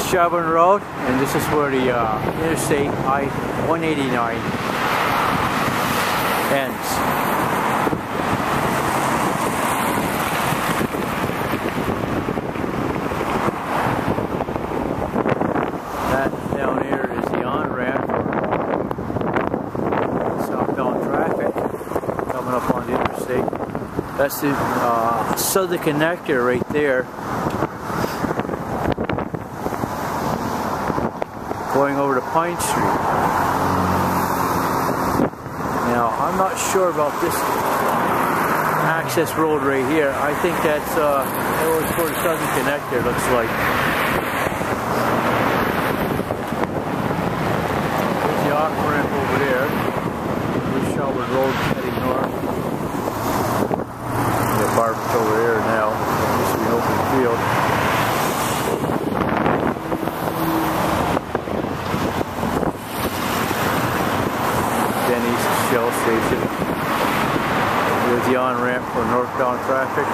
Shelburne Road, and this is where the Interstate I-189 ends. That down here is the on-ramp for southbound traffic coming up on the interstate. That's the southern connector right there, going over to Pine Street. Now, I'm not sure about this access road right here. I think that's it was for the southern connector, looks like. There's the off-ramp over there. There's Shelburne Road heading north. The apartment's over there now. It used to be an open field. Shell station. Here's the on-ramp for northbound traffic.